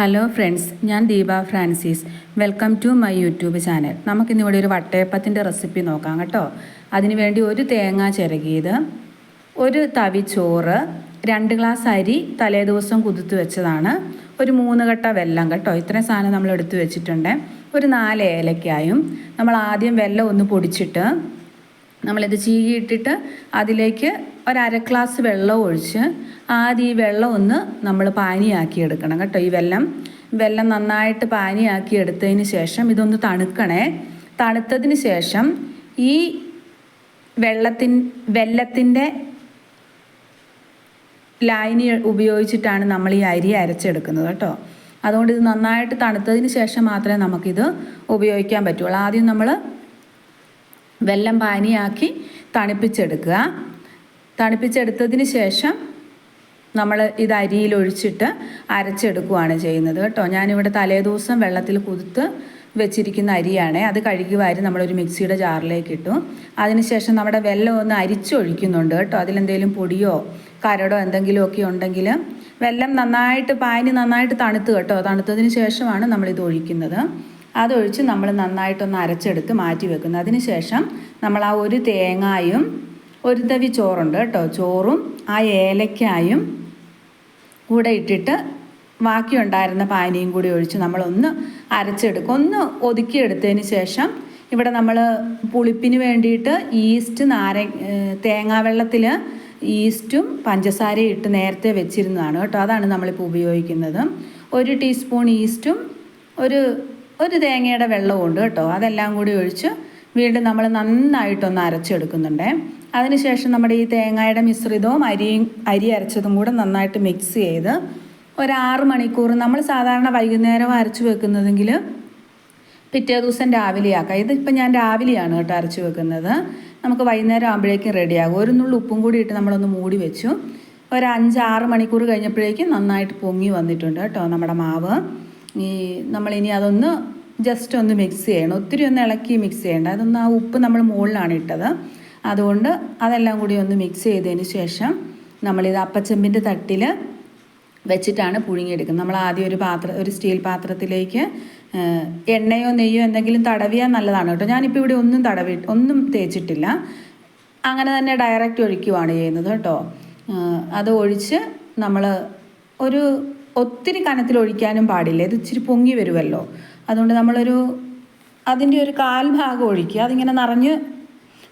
Hello friends, ഞാൻ Deepa Francis. Welcome to my YouTube channel. നമുക്കിന്നിവിടെ ഒരു വട്ടയപ്പത്തിൻ്റെ റെസിപ്പി നോക്കാം കേട്ടോ. അതിനുവേണ്ടി ഒരു തേങ്ങ ചിരകിയത്, ഒരു തവി ചോറ്, 2 ഗ്ലാസ് അരി തലേദിവസം കുതിർത്ത് വെച്ചതാണ്, ഒരു 3 കട്ട വെല്ലം കേട്ടോ. ഇത്രയും സാധനം നമ്മൾ എടുത്തു വെച്ചിട്ടുണ്ട്. ഒരു 4 ഏലക്കായും. നമ്മൾ ആദ്യം വെല്ലം ഒന്ന് പൊടിച്ചിട്ട് നമ്മളിത് ചീകിയിട്ടിട്ട് അതിലേക്ക് ഒരു 1/2 ഗ്ലാസ് വെള്ളം ഒഴിച്ച് ആദ്യം ഈ വെള്ളം ഒന്ന് നമ്മൾ പാനിയാക്കി എടുക്കണം കേട്ടോ. ഈ വെള്ളം നന്നായിട്ട് പാനിയാക്കി എടുത്തതിന് ശേഷം ഇതൊന്ന് തണുക്കണേ. തണുത്തതിന് ശേഷം ഈ വെല്ലത്തിൻ്റെ ലായനി ഉപയോഗിച്ചിട്ടാണ് നമ്മൾ ഈ അരി അരച്ചെടുക്കുന്നത് കേട്ടോ. അതുകൊണ്ട് ഇത് നന്നായിട്ട് തണുത്തതിന് ശേഷം മാത്രമേ നമുക്കിത് ഉപയോഗിക്കാൻ പറ്റുള്ളൂ. ആദ്യം നമ്മൾ വെല്ലം പാനിയാക്കി തണുപ്പിച്ചെടുക്കുക. തണുപ്പിച്ചെടുത്തതിന് ശേഷം നമ്മൾ ഇത് അരിയിലൊഴിച്ചിട്ട് അരച്ചെടുക്കുകയാണ് ചെയ്യുന്നത് കേട്ടോ. ഞാനിവിടെ തലേദിവസം വെള്ളത്തിൽ കുതിർത്ത് വെച്ചിരിക്കുന്ന അരിയാണ്. അത് കഴുകി വാരി നമ്മളൊരു മിക്സിയുടെ ജാറിലേക്ക് ഇട്ടു. അതിനുശേഷം നമ്മുടെ വെല്ലം ഒന്ന് അരിച്ചൊഴിക്കുന്നുണ്ട് കേട്ടോ. അതിലെന്തെങ്കിലും പൊടിയോ കരടോ എന്തെങ്കിലുമൊക്കെ ഉണ്ടെങ്കിൽ വെല്ലം പാനി നന്നായിട്ട് തണുത്ത് കേട്ടോ. തണുത്തതിന് ശേഷമാണ് നമ്മളിത് ഒഴിക്കുന്നത്. അതൊഴിച്ച് നമ്മൾ നന്നായിട്ടൊന്ന് അരച്ചെടുത്ത് മാറ്റി വെക്കുന്നത്. അതിന് ശേഷം നമ്മൾ ആ ഒരു തേങ്ങായും ഒരു തവി ചോറുണ്ട് കേട്ടോ, ചോറും ആ ഏലക്കായും കൂടെ ഇട്ടിട്ട് ബാക്കിയുണ്ടായിരുന്ന പാനിയും കൂടി ഒഴിച്ച് നമ്മളൊന്ന് അരച്ചെടുക്കും. ഒന്ന് ഒതുക്കിയെടുത്തതിന് ശേഷം ഇവിടെ നമ്മൾ പുളിപ്പിന് വേണ്ടിയിട്ട് തേങ്ങാവെള്ളത്തിൽ ഈസ്റ്റും പഞ്ചസാരയും ഇട്ട് നേരത്തെ വെച്ചിരുന്നതാണ് കേട്ടോ. അതാണ് നമ്മളിപ്പോൾ ഉപയോഗിക്കുന്നത്. 1 ടീസ്പൂൺ ഈസ്റ്റും ഒരു തേങ്ങയുടെ വെള്ളവും ഉണ്ട് കേട്ടോ. അതെല്ലാം കൂടി ഒഴിച്ച് വീണ്ടും നമ്മൾ നന്നായിട്ടൊന്ന് അരച്ചെടുക്കുന്നുണ്ട്. അതിനുശേഷം നമ്മുടെ ഈ തേങ്ങയുടെ മിശ്രിതവും അരി അരച്ചതും കൂടെ നന്നായിട്ട് മിക്സ് ചെയ്ത് ഒരു 6 മണിക്കൂർ, നമ്മൾ സാധാരണ വൈകുന്നേരം അരച്ച് വെക്കുന്നതെങ്കിൽ പിറ്റേ ദിവസം രാവിലെ ആക്കാം. ഇതിപ്പോൾ ഞാൻ രാവിലെയാണ് കേട്ടോ അരച്ച് വെക്കുന്നത്. നമുക്ക് വൈകുന്നേരം ആകുമ്പോഴേക്കും റെഡിയാകും. ഒരു നുള്ളു ഉപ്പും കൂടി ഇട്ട് നമ്മളൊന്ന് മൂടി വെച്ചു. ഒരു 5-6 മണിക്കൂർ കഴിഞ്ഞപ്പോഴേക്കും നന്നായിട്ട് പൊങ്ങി വന്നിട്ടുണ്ട് കേട്ടോ നമ്മുടെ മാവ്. നമ്മളിനി അതൊന്ന് ജസ്റ്റ് ഒന്ന് മിക്സ് ചെയ്യണം. ഒത്തിരി ഒന്ന് ഇളക്കി മിക്സ് ചെയ്യേണ്ട. അതൊന്ന് ആ ഉപ്പ് നമ്മൾ മുകളിലാണ് ഇട്ടത്. അതുകൊണ്ട് അതെല്ലാം കൂടി ഒന്ന് മിക്സ് ചെയ്തതിന് ശേഷം നമ്മളിത് അപ്പച്ചെമ്പിൻ്റെ തട്ടിൽ വെച്ചിട്ടാണ് പുഴുങ്ങിയെടുക്കുന്നത്. നമ്മൾ ആദ്യം ഒരു സ്റ്റീൽ പാത്രത്തിലേക്ക് എണ്ണയോ നെയ്യോ എന്തെങ്കിലും തടവിയാൽ നല്ലതാണ് കേട്ടോ. ഞാനിപ്പോൾ ഇവിടെ ഒന്നും തേച്ചിട്ടില്ല. അങ്ങനെ തന്നെ ഡയറക്റ്റ് ഒഴിക്കുകയാണ് ചെയ്യുന്നത് കേട്ടോ. അത് ഒഴിച്ച് നമ്മൾ ഒത്തിരി കനത്തിൽ ഒഴിക്കാനും പാടില്ല. ഇത് ഇച്ചിരി പൊങ്ങി വരുമല്ലോ. അതുകൊണ്ട് അതിൻ്റെ ഒരു 1/4 ഭാഗം ഒഴിക്കുക. അതിങ്ങനെ നിറഞ്ഞ്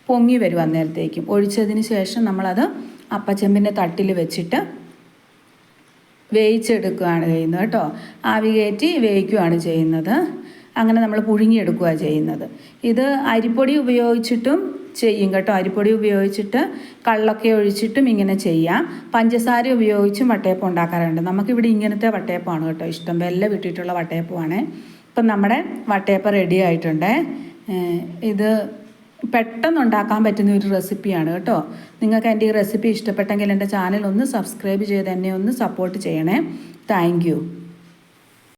പൊങ്ങി വരും അന്നേരത്തേക്കും. ഒഴിച്ചതിന് ശേഷം നമ്മളത് അപ്പച്ചെമ്പിൻ്റെ തട്ടിൽ വെച്ചിട്ട് വേവിച്ചെടുക്കുകയാണ് ചെയ്യുന്നത് കേട്ടോ. ആവി കയറ്റി വേവിക്കുകയാണ് ചെയ്യുന്നത്. അങ്ങനെ നമ്മൾ പുഴുങ്ങിയെടുക്കുകയാണ് ചെയ്യുന്നത്. ഇത് അരിപ്പൊടി ഉപയോഗിച്ചിട്ടും ചെയ്യും കേട്ടോ. അരിപ്പൊടി ഉപയോഗിച്ചിട്ട് കള്ളൊക്കെ ഒഴിച്ചിട്ടും ഇങ്ങനെ ചെയ്യാം. പഞ്ചസാര ഉപയോഗിച്ചും വട്ടയപ്പം ഉണ്ടാക്കാറുണ്ട്. നമുക്കിവിടെ ഇങ്ങനത്തെ വട്ടയപ്പമാണ് കേട്ടോ ഇഷ്ടം. വെല്ലം ഇട്ടിട്ടുള്ള വട്ടയപ്പമാണ്. ഇപ്പം നമ്മുടെ വട്ടയപ്പം റെഡി ആയിട്ടുണ്ട്. ഇത് പെട്ടെന്ന് ഉണ്ടാക്കാൻ പറ്റുന്ന ഒരു റെസിപ്പിയാണ് കേട്ടോ. നിങ്ങൾക്ക് എൻ്റെ ഈ റെസിപ്പി ഇഷ്ടപ്പെട്ടെങ്കിൽ എൻ്റെ ചാനൽ ഒന്ന് സബ്സ്ക്രൈബ് ചെയ്ത് എന്നെ ഒന്ന് സപ്പോർട്ട് ചെയ്യണേ. Thank you.